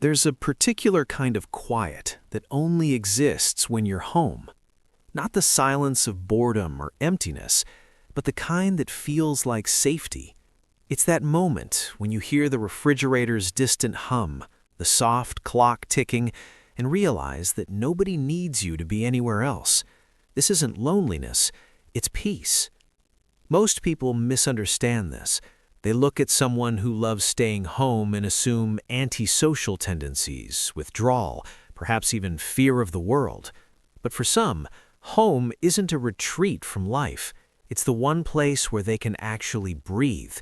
There's a particular kind of quiet that only exists when you're home. Not the silence of boredom or emptiness, but the kind that feels like safety. It's that moment when you hear the refrigerator's distant hum, the soft clock ticking, and realize that nobody needs you to be anywhere else. This isn't loneliness, it's peace. Most people misunderstand this. They look at someone who loves staying home and assume antisocial tendencies, withdrawal, perhaps even fear of the world. But for some, home isn't a retreat from life. It's the one place where they can actually breathe.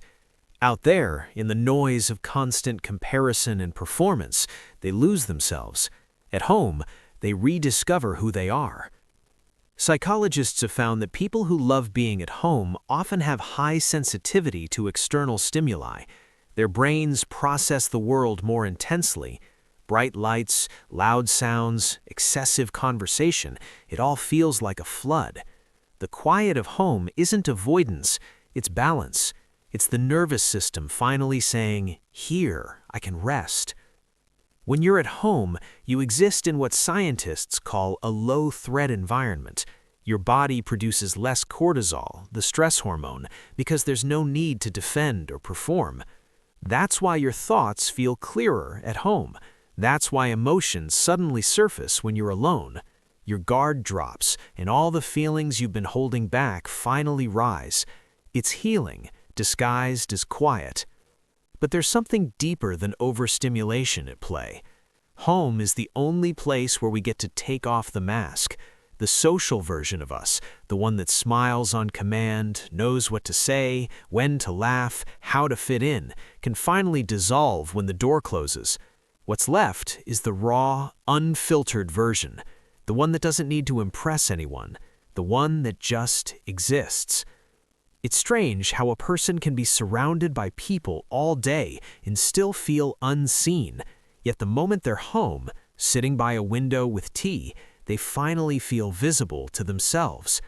Out there, in the noise of constant comparison and performance, they lose themselves. At home, they rediscover who they are. Psychologists have found that people who love being at home often have high sensitivity to external stimuli. Their brains process the world more intensely. Bright lights, loud sounds, excessive conversation, it all feels like a flood. The quiet of home isn't avoidance, it's balance. It's the nervous system finally saying, "Here, I can rest." When you're at home, you exist in what scientists call a low-threat environment. Your body produces less cortisol, the stress hormone, because there's no need to defend or perform. That's why your thoughts feel clearer at home. That's why emotions suddenly surface when you're alone. Your guard drops, and all the feelings you've been holding back finally rise. It's healing, disguised as quiet. But there's something deeper than overstimulation at play. Home is the only place where we get to take off the mask. The social version of us, the one that smiles on command, knows what to say, when to laugh, how to fit in, can finally dissolve when the door closes. What's left is the raw, unfiltered version, the one that doesn't need to impress anyone, the one that just exists. It's strange how a person can be surrounded by people all day and still feel unseen, yet the moment they're home, sitting by a window with tea, they finally feel visible to themselves.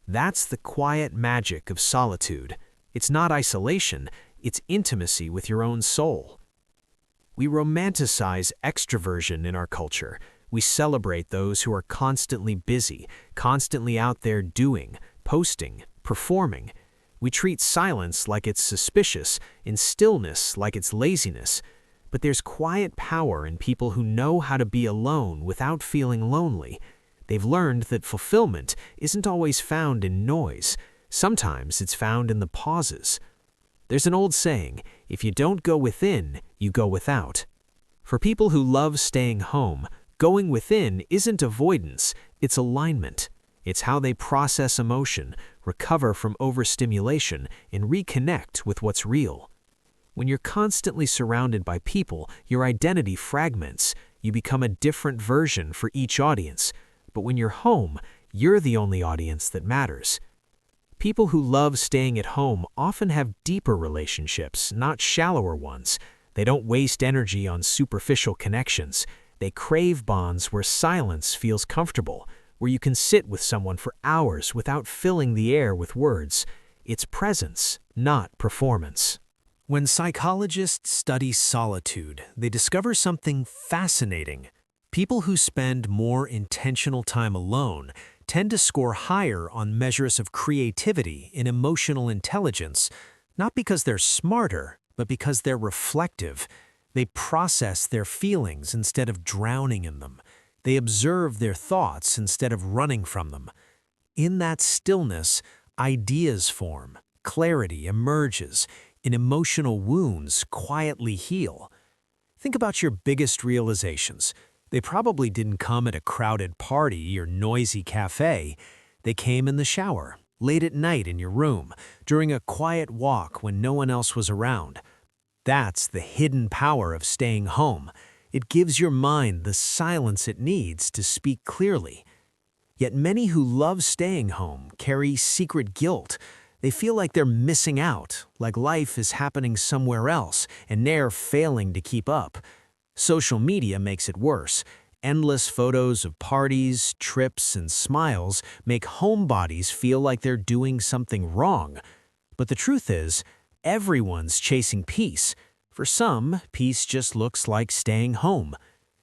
That's the quiet magic of solitude. It's not isolation, it's intimacy with your own soul. We romanticize extroversion in our culture. We celebrate those who are constantly busy, constantly out there doing, posting, performing. We treat silence like it's suspicious and stillness like it's laziness. But there's quiet power in people who know how to be alone without feeling lonely. They've learned that fulfillment isn't always found in noise. Sometimes it's found in the pauses. There's an old saying, if you don't go within, you go without. For people who love staying home, going within isn't avoidance, it's alignment. It's how they process emotion, recover from overstimulation, and reconnect with what's real. When you're constantly surrounded by people, your identity fragments. You become a different version for each audience. But when you're home, you're the only audience that matters. People who love staying at home often have deeper relationships, not shallower ones. They don't waste energy on superficial connections. They crave bonds where silence feels comfortable, where you can sit with someone for hours without filling the air with words. It's presence, not performance. When psychologists study solitude, they discover something fascinating. People who spend more intentional time alone tend to score higher on measures of creativity and emotional intelligence, not because they're smarter, but because they're reflective. They process their feelings instead of drowning in them. They observe their thoughts instead of running from them. In that stillness, ideas form, clarity emerges, and emotional wounds quietly heal. Think about your biggest realizations. They probably didn't come at a crowded party or noisy cafe. They came in the shower, late at night in your room, during a quiet walk when no one else was around. That's the hidden power of staying home. It gives your mind the silence it needs to speak clearly. Yet many who love staying home carry secret guilt. They feel like they're missing out, like life is happening somewhere else, and they're failing to keep up. Social media makes it worse. Endless photos of parties, trips, and smiles make homebodies feel like they're doing something wrong. But the truth is, everyone's chasing peace. For some, peace just looks like staying home.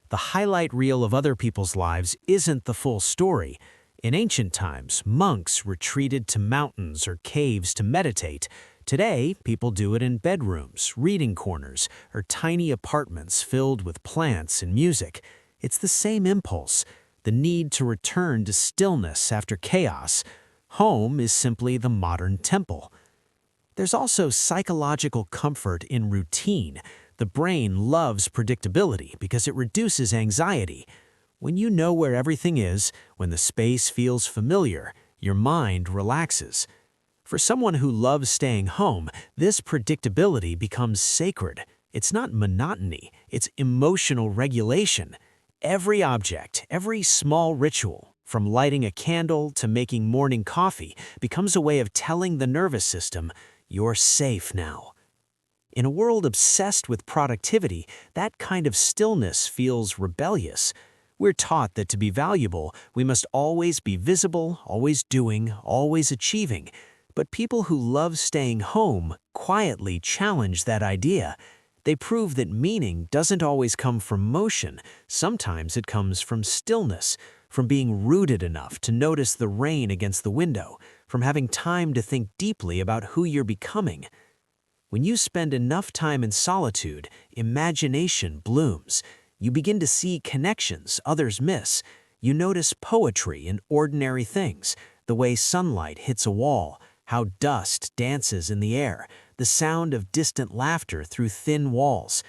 The highlight reel of other people's lives isn't the full story. In ancient times, monks retreated to mountains or caves to meditate. Today, people do it in bedrooms, reading corners, or tiny apartments filled with plants and music. It's the same impulse, the need to return to stillness after chaos. Home is simply the modern temple. There's also psychological comfort in routine. The brain loves predictability because it reduces anxiety. When you know where everything is, when the space feels familiar, your mind relaxes. For someone who loves staying home, this predictability becomes sacred. It's not monotony, it's emotional regulation. Every object, every small ritual, from lighting a candle to making morning coffee, becomes a way of telling the nervous system, "You're safe now." In a world obsessed with productivity, that kind of stillness feels rebellious. We're taught that to be valuable, we must always be visible, always doing, always achieving. But people who love staying home quietly challenge that idea. They prove that meaning doesn't always come from motion. Sometimes it comes from stillness, from being rooted enough to notice the rain against the window, from having time to think deeply about who you're becoming. When you spend enough time in solitude, imagination blooms. You begin to see connections others miss. You notice poetry in ordinary things, the way sunlight hits a wall, how dust dances in the air, the sound of distant laughter through thin walls.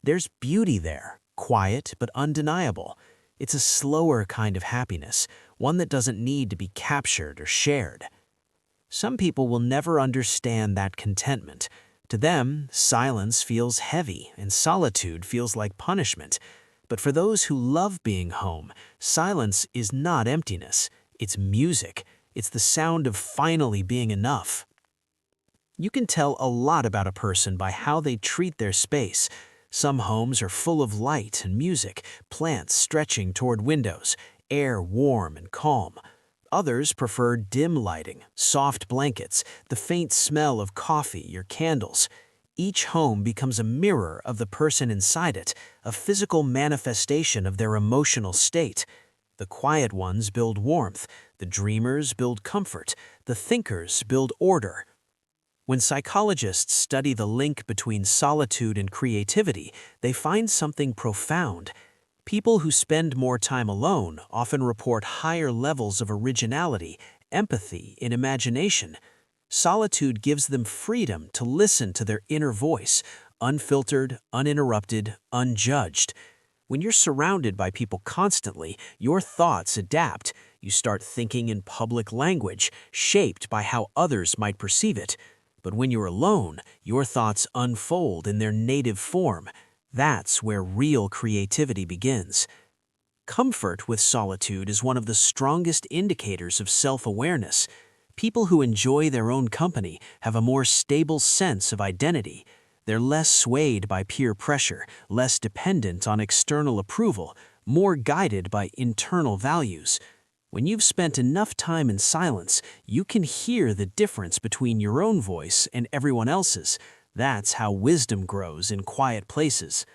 There's beauty there, quiet but undeniable. It's a slower kind of happiness, one that doesn't need to be captured or shared. Some people will never understand that contentment. To them, silence feels heavy and solitude feels like punishment. But for those who love being home, silence is not emptiness. It's music. It's the sound of finally being enough. You can tell a lot about a person by how they treat their space. Some homes are full of light and music, plants stretching toward windows, air warm and calm. Others prefer dim lighting, soft blankets, the faint smell of coffee or candles. Each home becomes a mirror of the person inside it, a physical manifestation of their emotional state. The quiet ones build warmth, the dreamers build comfort, the thinkers build order. When psychologists study the link between solitude and creativity, they find something profound. People who spend more time alone often report higher levels of originality, empathy, and imagination. Solitude gives them freedom to listen to their inner voice, unfiltered, uninterrupted, unjudged. When you're surrounded by people constantly, your thoughts adapt. You start thinking in public language, shaped by how others might perceive it. But when you're alone, your thoughts unfold in their native form. That's where real creativity begins. Comfort with solitude is one of the strongest indicators of self-awareness. People who enjoy their own company have a more stable sense of identity. They're less swayed by peer pressure, less dependent on external approval, more guided by internal values. When you've spent enough time in silence, you can hear the difference between your own voice and everyone else's. That's how wisdom grows in quiet places.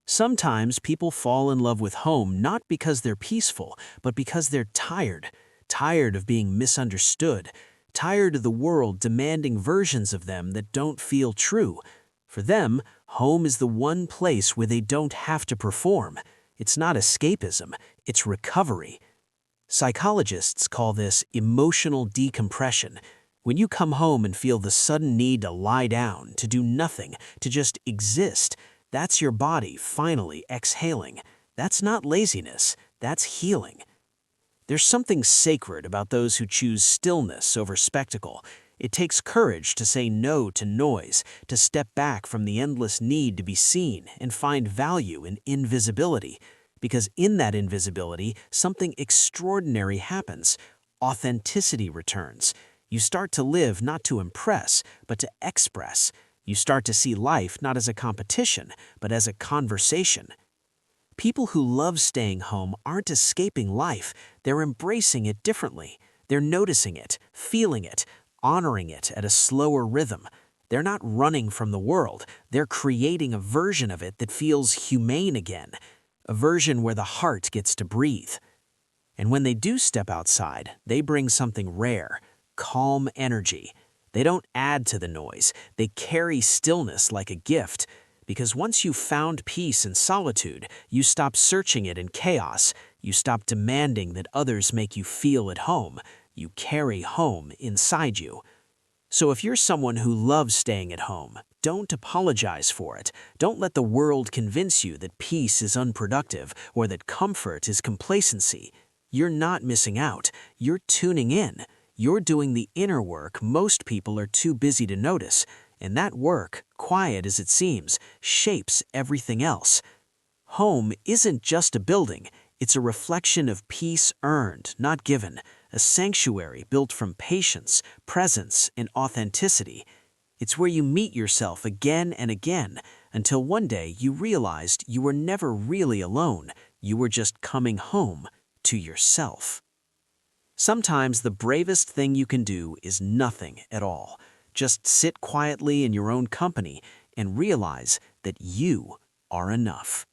Sometimes people fall in love with home not because they're peaceful, but because they're tired. Tired of being misunderstood. Tired of the world demanding versions of them that don't feel true. For them, home is the one place where they don't have to perform. It's not escapism, it's recovery. Psychologists call this emotional decompression. When you come home and feel the sudden need to lie down, to do nothing, to just exist, that's your body finally exhaling. That's not laziness, that's healing. There's something sacred about those who choose stillness over spectacle. It takes courage to say no to noise, to step back from the endless need to be seen and find value in invisibility. Because in that invisibility, something extraordinary happens. Authenticity returns. You start to live not to impress, but to express. You start to see life not as a competition, but as a conversation. People who love staying home aren't escaping life, they're embracing it differently. They're noticing it, feeling it, honoring it at a slower rhythm. They're not running from the world. They're creating a version of it that feels humane again, a version where the heart gets to breathe. And when they do step outside, they bring something rare, calm energy. They don't add to the noise. They carry stillness like a gift. Because once you've found peace in solitude, you stop searching it in chaos. You stop demanding that others make you feel at home. You carry home inside you. So if you're someone who loves staying at home, don't apologize for it. Don't let the world convince you that peace is unproductive or that comfort is complacency. You're not missing out. You're tuning in. You're doing the inner work most people are too busy to notice. And that work, quiet as it seems, shapes everything else. Home isn't just a building. It's a reflection of peace earned, not given. A sanctuary built from patience, presence, and authenticity. It's where you meet yourself again and again, until one day you realized you were never really alone. You were just coming home to yourself. Sometimes the bravest thing you can do is nothing at all. Just sit quietly in your own company and realize that you are enough.